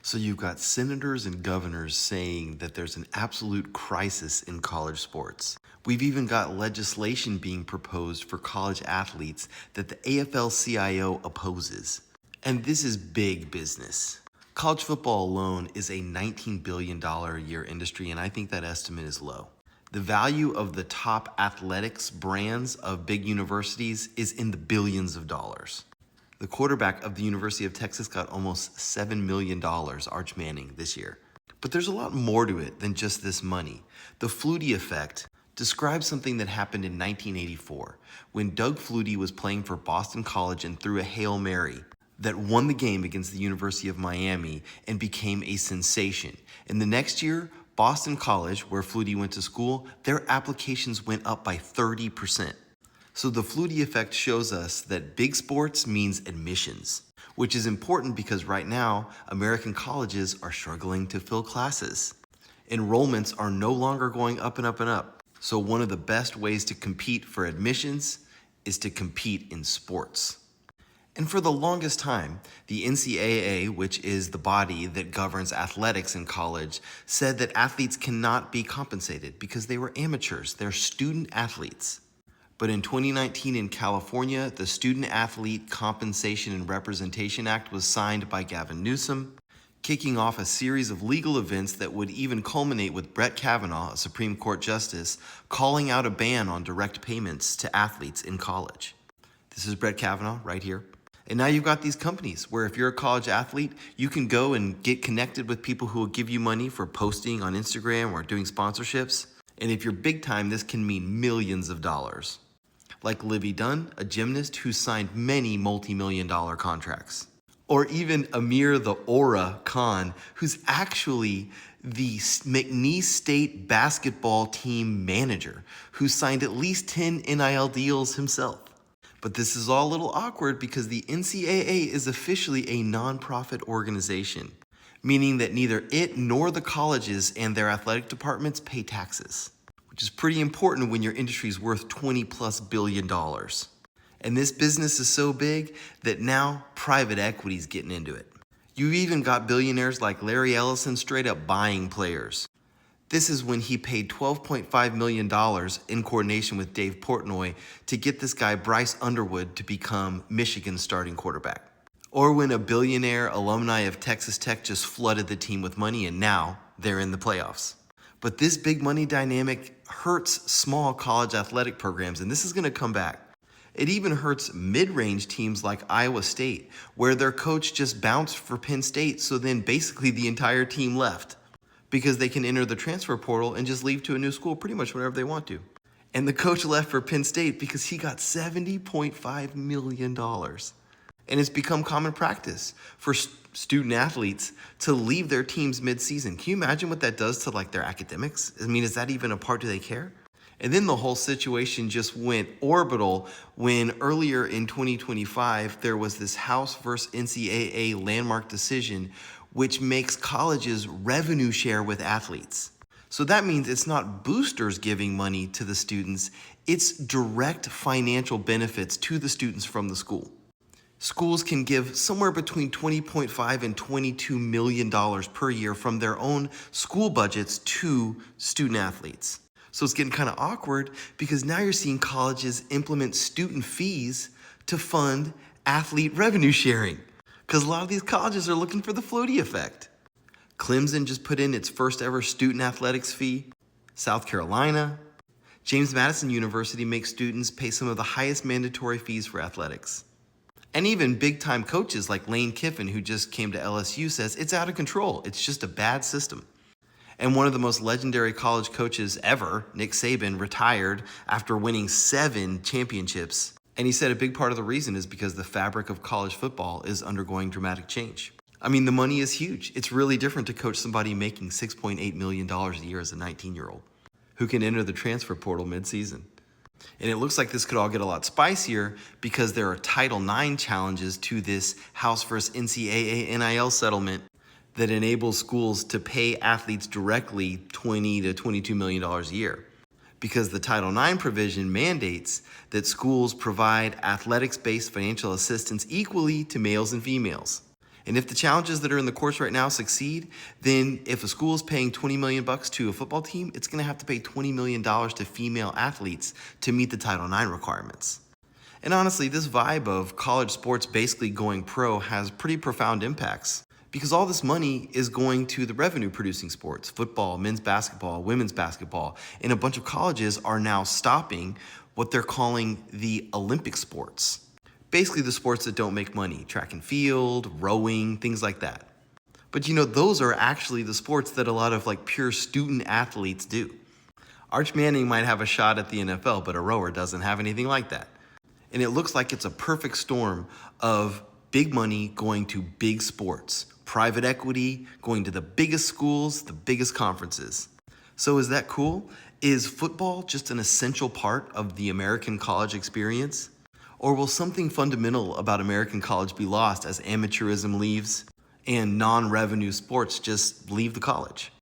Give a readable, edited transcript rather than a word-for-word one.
So you've got senators and governors saying that there's an absolute crisis in college sports. We've even got legislation being proposed for college athletes that the AFL-CIO opposes. And this is big business. College football alone is a $19 billion a year industry, and I think that estimate is low. The value of the top athletics brands of big universities is in the billions of dollars. The quarterback of the University of Texas got almost $7 million, Arch Manning, this year. But there's a lot more to it than just this money. The Flutie Effect describes something that happened in 1984 when Doug Flutie was playing for Boston College and threw a Hail Mary that won the game against the University of Miami and became a sensation. And the next year, Boston College, where Flutie went to school, their applications went up by 30%. So the Flutie Effect shows us that big sports means admissions, which is important because right now, American colleges are struggling to fill classes. Enrollments are no longer going up and up and up. So one of the best ways to compete for admissions is to compete in sports. And for the longest time, the NCAA, which is the body that governs athletics in college, said that athletes cannot be compensated because they were amateurs, they're student athletes. But in 2019 in California, the Student Athlete Compensation and Representation Act was signed by Gavin Newsom, kicking off a series of legal events that would even culminate with Brett Kavanaugh, a Supreme Court justice, calling out a ban on direct payments to athletes in college. This is Brett Kavanaugh right here. And now you've got these companies where if you're a college athlete, you can go and get connected with people who will give you money for posting on Instagram or doing sponsorships. And if you're big time, this can mean millions of dollars. Like Livy Dunn, a gymnast who signed many multi-million-dollar contracts. Or even Amir the Aura Khan, who's actually the McNeese State basketball team manager, who signed at least 10 NIL deals himself. But this is all a little awkward because the NCAA is officially a nonprofit organization, meaning that neither it nor the colleges and their athletic departments pay taxes, which is pretty important when your industry is worth $20+ billion. And this business is so big that now private equity is getting into it. You've even got billionaires like Larry Ellison straight up buying players. This is when he paid $12.5 million in coordination with Dave Portnoy to get this guy Bryce Underwood to become Michigan's starting quarterback. Or when a billionaire alumni of Texas Tech just flooded the team with money and now they're in the playoffs. But this big money dynamic hurts small college athletic programs, and this is going to come back. It even hurts mid-range teams like Iowa State, where their coach just bounced for Penn State, so then basically the entire team left because they can enter the transfer portal and just leave to a new school pretty much whenever they want to. And the coach left for Penn State because he got $70.5 million. And it's become common practice for student athletes to leave their teams mid-season. Can you imagine what that does to like their academics? I mean, is that even a part? Do they care? And then the whole situation just went orbital when earlier in 2025, there was this House versus NCAA landmark decision, which makes colleges revenue share with athletes. So that means it's not boosters giving money to the students, it's direct financial benefits to the students from the school. Schools can give somewhere between $20.5 and $22 million per year from their own school budgets to student athletes. So it's getting kind of awkward because now you're seeing colleges implement student fees to fund athlete revenue sharing because a lot of these colleges are looking for the Flutie Effect. Clemson just put in its first ever student athletics fee. South Carolina. James Madison University makes students pay some of the highest mandatory fees for athletics. And even big-time coaches like Lane Kiffin, who just came to LSU, says it's out of control. It's just a bad system. And one of the most legendary college coaches ever, Nick Saban, retired after winning 7 championships. And he said a big part of the reason is because the fabric of college football is undergoing dramatic change. I mean, the money is huge. It's really different to coach somebody making $6.8 million a year as a 19-year-old who can enter the transfer portal mid-season. And it looks like this could all get a lot spicier because there are Title IX challenges to this House versus NCAA NIL settlement that enables schools to pay athletes directly $20 to $22 million a year. Because the Title IX provision mandates that schools provide athletics-based financial assistance equally to males and females. And if the challenges that are in the course right now succeed, then if a school is paying $20 million to a football team, it's going to have to pay $20 million to female athletes to meet the Title IX requirements. And honestly, this vibe of college sports basically going pro has pretty profound impacts because all this money is going to the revenue producing sports, football, men's basketball, women's basketball, and a bunch of colleges are now stopping what they're calling the Olympic sports. Basically the sports that don't make money, track and field, rowing, things like that. But those are actually the sports that a lot of pure student athletes do. Arch Manning might have a shot at the NFL, but a rower doesn't have anything like that. And it looks like it's a perfect storm of big money going to big sports, private equity going to the biggest schools, the biggest conferences. So is that cool? Is football just an essential part of the American college experience? Or will something fundamental about American college be lost as amateurism leaves and non-revenue sports just leave the college?